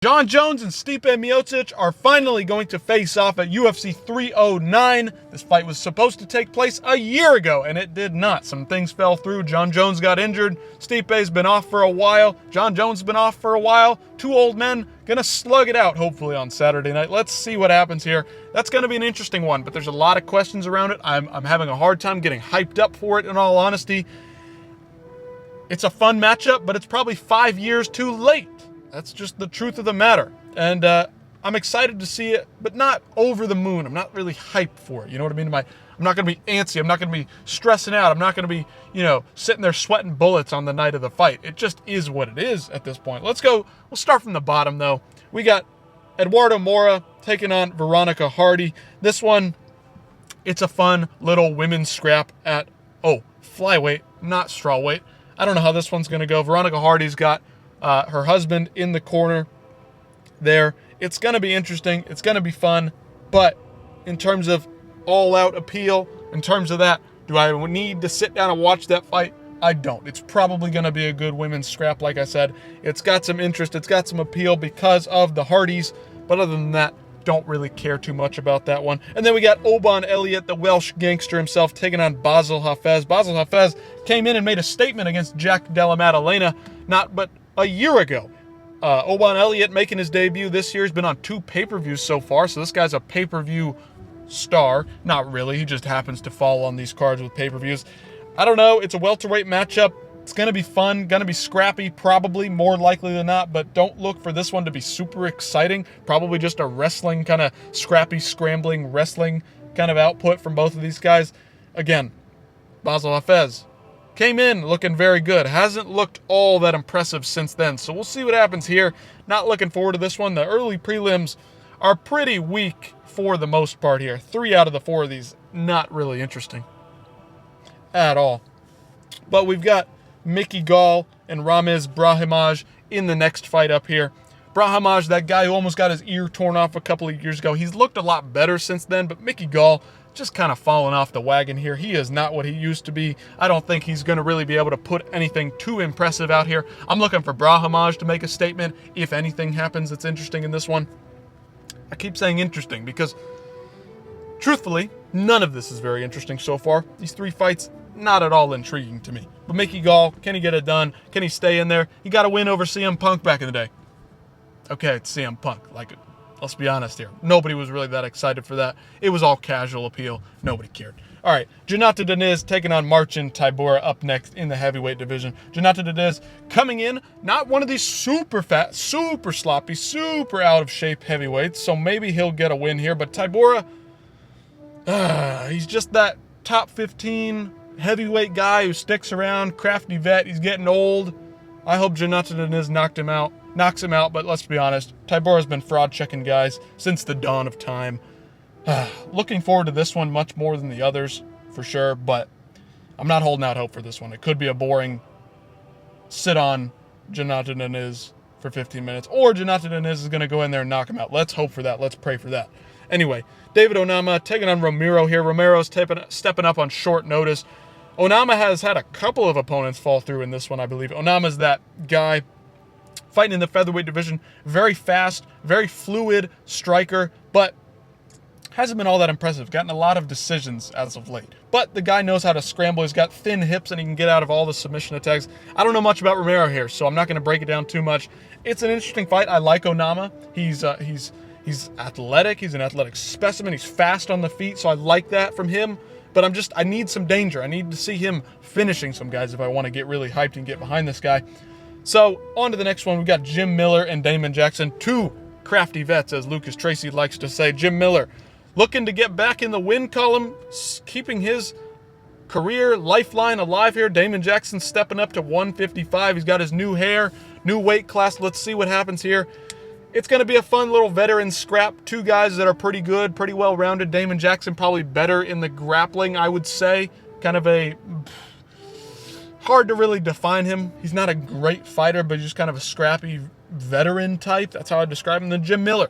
Jon Jones and Stipe Miocic are finally going to face off at UFC 309. This fight was supposed to take place a year ago, and it did not. Some things fell through. Jon Jones got injured. Stipe's been off for a while. Jon Jones has been off for a while. Two old men gonna slug it out, hopefully, on Saturday night. Let's see what happens here. That's gonna be an interesting one, but there's a lot of questions around it. I'm having a hard time getting hyped up for it, in all honesty. It's a fun matchup, but it's probably 5 years too late. That's just the truth of the matter. And I'm excited to see it, but not over the moon. I'm not really hyped for it. You know what I mean? I'm not going to be antsy. I'm not going to be stressing out. I'm not going to be, sitting there sweating bullets on the night of the fight. It just is what it is at this point. Let's go. We'll start from the bottom, though. We got Eduardo Moura taking on Veronica Hardy. This one, it's a fun little women's scrap at, flyweight, not strawweight. I don't know how this one's going to go. Veronica Hardy's got her husband in the corner there. It's going to be interesting. It's going to be fun. But in terms of all-out appeal, in terms of that, do I need to sit down and watch that fight? I don't. It's probably going to be a good women's scrap, like I said. It's got some interest. It's got some appeal because of the Hardys. But other than that, don't really care too much about that one. And then we got Oban Elliott, the Welsh gangster himself, taking on Basel Hafez. Basel Hafez came in and made a statement against Jack Della Maddalena not but a year ago. Oban Elliott making his debut this year. He's been on 2 pay-per-views so far, so this guy's a pay-per-view star. Not really. He just happens to fall on these cards with pay-per-views. I don't know. It's a welterweight matchup. It's going to be fun, going to be scrappy, probably, more likely than not, but don't look for this one to be super exciting. Probably just a wrestling kind of scrappy, scrambling wrestling kind of output from both of these guys. Again, Basel Hafez came in looking very good. Hasn't looked all that impressive since then, so we'll see what happens here. Not looking forward to this one. The early prelims are pretty weak for the most part here. 3 out of the 4 of these, not really interesting at all. But we've got Mickey Gall and Ramiz Brahimaj in the next fight up here. Brahimaj, that guy who almost got his ear torn off a couple of years ago, he's looked a lot better since then, but Mickey Gall just kind of falling off the wagon here. He is not what he used to be. I don't think he's going to really be able to put anything too impressive out here. I'm looking for Brahimaj to make a statement. If anything happens that's interesting in this one. I keep saying interesting because, truthfully, none of this is very interesting so far. These 3 fights, not at all intriguing to me. But Mickey Gall, can he get it done? Can he stay in there? He got a win over CM Punk back in the day. Okay, it's CM Punk. Let's be honest here. Nobody was really that excited for that. It was all casual appeal. Nobody cared. All right, Jonata Deniz taking on Marcin Tybura up next in the heavyweight division. Jonata Deniz coming in, not one of these super fat, super sloppy, super out of shape heavyweights, so maybe he'll get a win here. But Tybura, he's just that top 15 heavyweight guy who sticks around, crafty vet. He's getting old. I hope Jonata Deniz knocks him out, but let's be honest, Tybura's been fraud checking guys since the dawn of time. Looking forward to this one much more than the others, for sure, but I'm not holding out hope for this one. It could be a boring sit on Jonata Deniz for 15 minutes, or Jonata Deniz is going to go in there and knock him out. Let's hope for that. Let's pray for that. Anyway, David Onama taking on Romero here. Romero's stepping up on short notice. Onama has had a couple of opponents fall through in this one, I believe. Onama's that guy fighting in the featherweight division. Very fast, very fluid striker, but hasn't been all that impressive. Gotten a lot of decisions as of late. But the guy knows how to scramble. He's got thin hips and he can get out of all the submission attacks. I don't know much about Romero here, so I'm not going to break it down too much. It's an interesting fight. I like Onama. He's athletic. He's an athletic specimen. He's fast on the feet, so I like that from him. But I need some danger. I need to see him finishing some guys if I want to get really hyped and get behind this guy. So, on to the next one. We've got Jim Miller and Damon Jackson. 2 crafty vets, as Lucas Tracy likes to say. Jim Miller looking to get back in the win column, keeping his career lifeline alive here. Damon Jackson stepping up to 155. He's got his new hair, new weight class. Let's see what happens here. It's going to be a fun little veteran scrap. 2 guys that are pretty good, pretty well-rounded. Damon Jackson probably better in the grappling, I would say. Kind of hard to really define him. He's not a great fighter, but he's just kind of a scrappy veteran type. That's how I describe him. Then Jim Miller.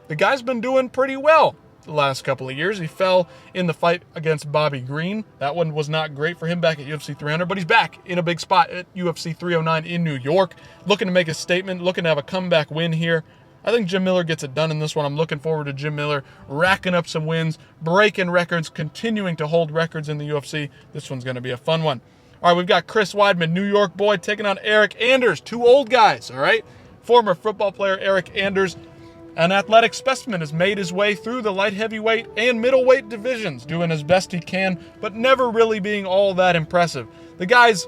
The guy's been doing pretty well the last couple of years. He fell in the fight against Bobby Green. That one was not great for him back at UFC 300, but he's back in a big spot at UFC 309 in New York, looking to make a statement, looking to have a comeback win here. I think Jim Miller gets it done in this one. I'm looking forward to Jim Miller racking up some wins, breaking records, continuing to hold records in the UFC. This one's going to be a fun one. All right, we've got Chris Weidman, New York boy, taking on Eric Anders. Two old guys, all right? Former football player Eric Anders, an athletic specimen, has made his way through the light heavyweight and middleweight divisions, doing as best he can, but never really being all that impressive. The guy's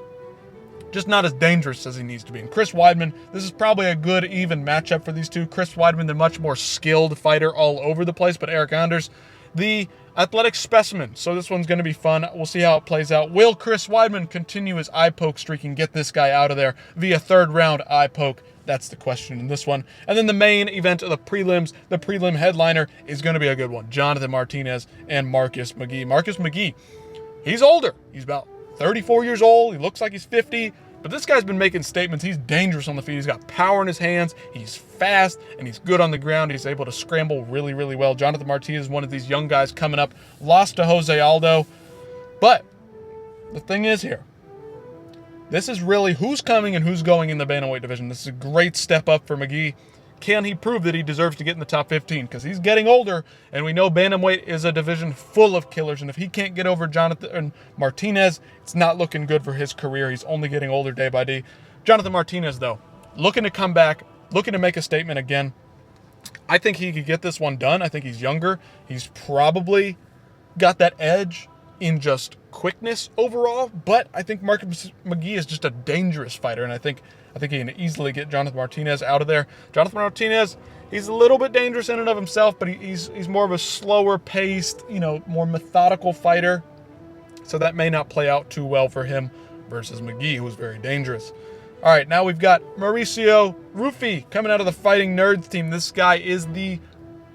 just not as dangerous as he needs to be. And Chris Weidman, this is probably a good, even matchup for these two. Chris Weidman, the much more skilled fighter all over the place, but Eric Anders, the athletic specimen. So this one's going to be fun. We'll see how it plays out. Will Chris Weidman continue his eye poke streak and get this guy out of there via third round eye poke? That's the question in this one. And then the main event of the prelims, the prelim headliner, is going to be a good one. Jonathan Martinez and Marcus McGee. Marcus McGee, he's older. He's about 34 years old. He looks like he's 50. But this guy's been making statements. He's dangerous on the feet. He's got power in his hands. He's fast, and he's good on the ground. He's able to scramble really, really well. Jonathan Martinez is one of these young guys coming up. Lost to Jose Aldo. But the thing is here, this is really who's coming and who's going in the bantamweight division. This is a great step up for McGee. Can he prove that he deserves to get in the top 15? Because he's getting older, and we know bantamweight is a division full of killers. And if he can't get over Jonathan Martinez, it's not looking good for his career. He's only getting older day by day. Jonathan Martinez, though, looking to come back, looking to make a statement again. I think he could get this one done. I think he's younger. He's probably got that edge in just quickness overall, but I think Marcus McGee is just a dangerous fighter, and I think he can easily get Jonathan Martinez out of there. Jonathan Martinez, he's a little bit dangerous in and of himself, but he's more of a slower paced, more methodical fighter, so that may not play out too well for him versus McGee, who's very dangerous. All right, now we've got Mauricio Rufy coming out of the Fighting Nerds team. This guy is the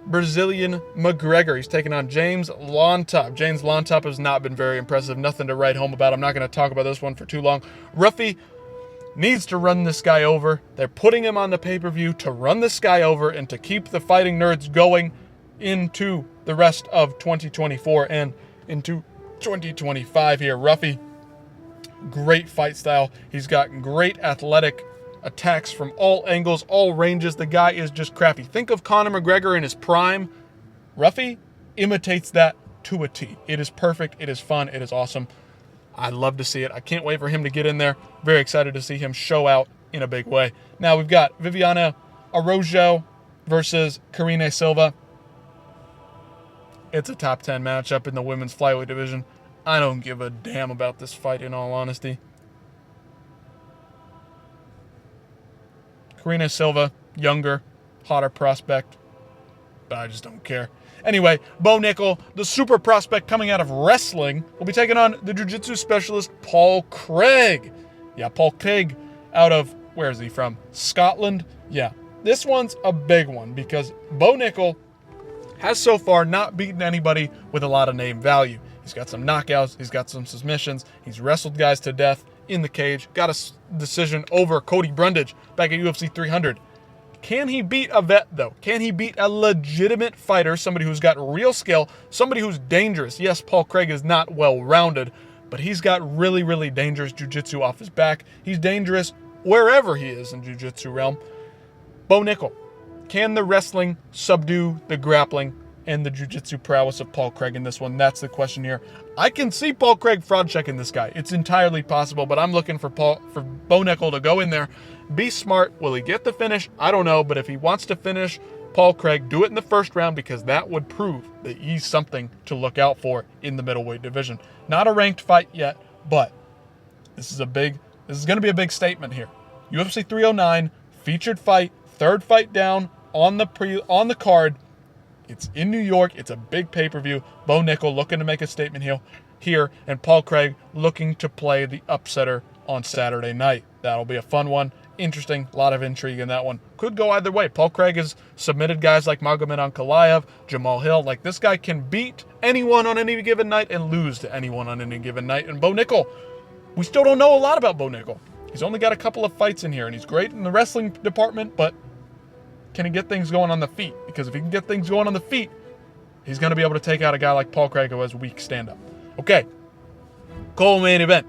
Brazilian McGregor. He's taking on James Lontop. James Lontop has not been very impressive. Nothing to write home about. I'm not going to talk about this one for too long. Rufy needs to run this guy over. They're putting him on the pay-per-view to run this guy over and to keep the Fighting Nerds going into the rest of 2024 and into 2025 here. Rufy, great fight style. He's got great athletic attacks from all angles, all ranges. The guy is just crafty. Think of Conor McGregor in his prime. Rufy imitates that to a T. It is perfect. It is fun. It is awesome. I love to see it. I can't wait for him to get in there. Very excited to see him show out in a big way. Now we've got Viviana Araujo versus Karine Silva. It's a top 10 matchup in the women's flyweight division. I don't give a damn about this fight, in all honesty. Karine Silva, younger, hotter prospect, but I just don't care. Anyway, Bo Nickel, the super prospect coming out of wrestling, will be taking on the jiu-jitsu specialist Paul Craig. Yeah, Paul Craig out of, where is he from? Scotland? Yeah, this one's a big one because Bo Nickel has so far not beaten anybody with a lot of name value. He's got some knockouts, he's got some submissions, he's wrestled guys to death in the cage, got a decision over Cody Brundage back at UFC 300. Can he beat a vet, though? Can he beat a legitimate fighter, somebody who's got real skill, somebody who's dangerous? Yes, Paul Craig is not well-rounded, but he's got really, really dangerous jiu-jitsu off his back. He's dangerous wherever he is in jiu-jitsu realm. Bo Nickel, can the wrestling subdue the grappling and the jiu-jitsu prowess of Paul Craig in this one? That's the question here. I can see Paul Craig fraud checking this guy. It's entirely possible, but I'm looking for Bo Nickel to go in there, be smart. Will he get the finish? I don't know, but if he wants to finish Paul Craig, do it in the first round because that would prove that he's something to look out for in the middleweight division. Not a ranked fight yet, but this is going to be a big statement here. UFC 309, featured fight, third fight down on the card. It's in New York. It's a big pay-per-view. Bo Nickel looking to make a statement here, and Paul Craig looking to play the upsetter on Saturday night. That'll be a fun one. Interesting. A lot of intrigue in that one. Could go either way. Paul Craig has submitted guys like Magomed Ankalaev, Jamal Hill. Like, this guy can beat anyone on any given night and lose to anyone on any given night. And Bo Nickel, we still don't know a lot about Bo Nickel. He's only got a couple of fights in here, and he's great in the wrestling department, but can he get things going on the feet? Because if he can get things going on the feet, he's going to be able to take out a guy like Paul Craig who has weak stand-up. Okay, co-main event.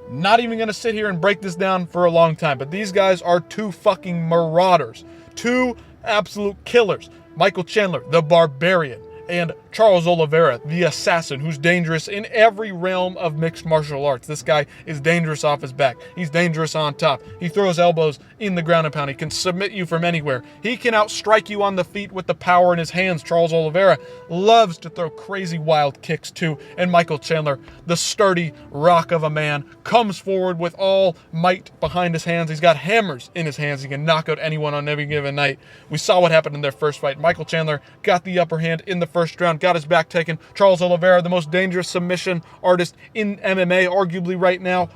Not even going to sit here and break this down for a long time, but these guys are two fucking marauders. Two absolute killers. Michael Chandler, the Barbarian, and Charles Oliveira, the Assassin, who's dangerous in every realm of mixed martial arts. This guy is dangerous off his back. He's dangerous on top. He throws elbows in the ground and pound. He can submit you from anywhere. He can outstrike you on the feet with the power in his hands. Charles Oliveira loves to throw crazy wild kicks too. And Michael Chandler, the sturdy rock of a man, comes forward with all might behind his hands. He's got hammers in his hands. He can knock out anyone on every given night. We saw what happened in their first fight. Michael Chandler got the upper hand in the first round, got his back taken. Charles Oliveira, the most dangerous submission artist in MMA, arguably right now,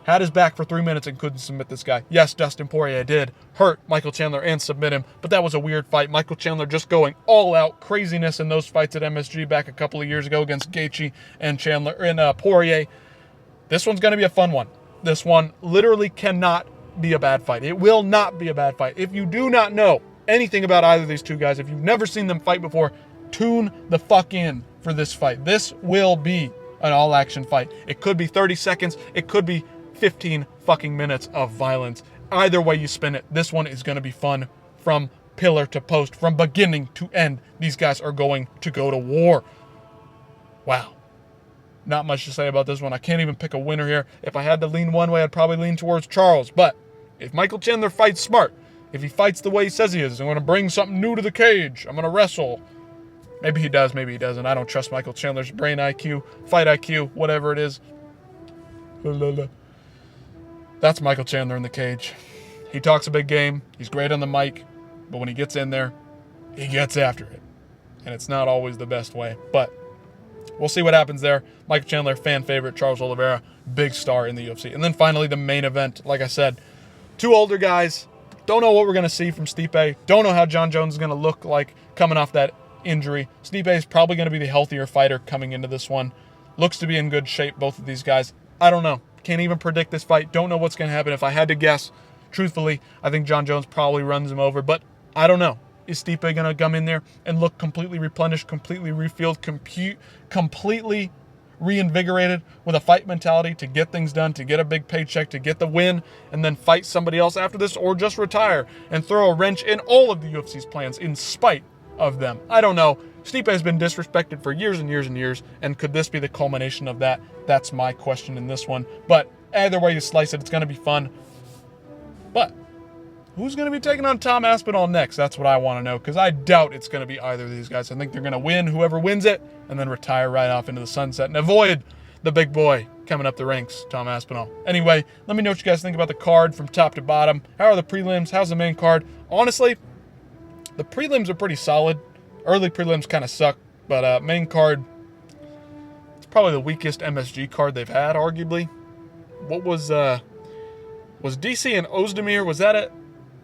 had his back for 3 minutes and couldn't submit this guy. Yes, Dustin Poirier did hurt Michael Chandler and submit him, but that was a weird fight. Michael Chandler just going all out craziness in those fights at MSG back a couple of years ago against Gaethje and Chandler and Poirier. This one's going to be a fun one. This one literally cannot be a bad fight. It will not be a bad fight. If you do not know anything about either of these two guys, if you've never seen them fight before, tune the fuck in for this fight. This will be an all-action fight. It could be 30 seconds. It could be 15 fucking minutes of violence. Either way you spin it, this one is going to be fun from pillar to post, from beginning to end. These guys are going to go to war. Wow. Not much to say about this one. I can't even pick a winner here. If I had to lean one way, I'd probably lean towards Charles. But if Michael Chandler fights smart, if he fights the way he says he is, I'm going to bring something new to the cage, I'm going to wrestle. Maybe he does, maybe he doesn't. I don't trust Michael Chandler's brain IQ, fight IQ, whatever it is. That's Michael Chandler in the cage. He talks a big game. He's great on the mic. But when he gets in there, he gets after it. And it's not always the best way. But we'll see what happens there. Michael Chandler, fan favorite. Charles Oliveira, big star in the UFC. And then finally, the main event. Like I said, two older guys. Don't know what we're going to see from Stipe. Don't know how Jon Jones is going to look like coming off that injury. Stipe is probably going to be the healthier fighter coming into this one. Looks to be in good shape, both of these guys. I don't know. Can't even predict this fight. Don't know what's going to happen. If I had to guess, truthfully, I think Jon Jones probably runs him over. But I don't know. Is Stipe going to come in there and look completely replenished, completely refilled, completely reinvigorated with a fight mentality to get things done, to get a big paycheck, to get the win, and then fight somebody else after this, or just retire and throw a wrench in all of the UFC's plans in spite of them? I don't know. Stipe has been disrespected for years and years and years, and could this be the culmination of that? That's my question in this one. But either way you slice it, it's going to be fun. But who's going to be taking on Tom Aspinall next? That's what I want to know, because I doubt it's going to be either of these guys. I think they're going to win, whoever wins it, and then retire right off into the sunset and avoid the big boy coming up the ranks, Tom Aspinall. Anyway, let me know what you guys think about the card from top to bottom. How are the prelims? How's the main card? Honestly, the prelims are pretty solid. Early prelims kind of suck, but main card, it's probably the weakest MSG card they've had, arguably. What was DC and Ozdemir, was that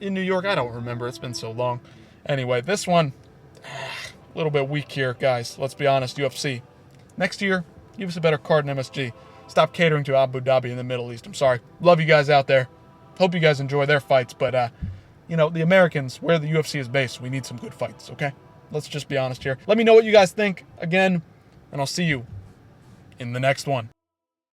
in New York? I don't remember. It's been so long. Anyway, this one, a little bit weak here, guys. Let's be honest, UFC. Next year, give us a better card in MSG. Stop catering to Abu Dhabi in the Middle East. I'm sorry. Love you guys out there. Hope you guys enjoy their fights, but, the Americans, where the UFC is based, we need some good fights, okay? Let's just be honest here. Let me know what you guys think again, and I'll see you in the next one.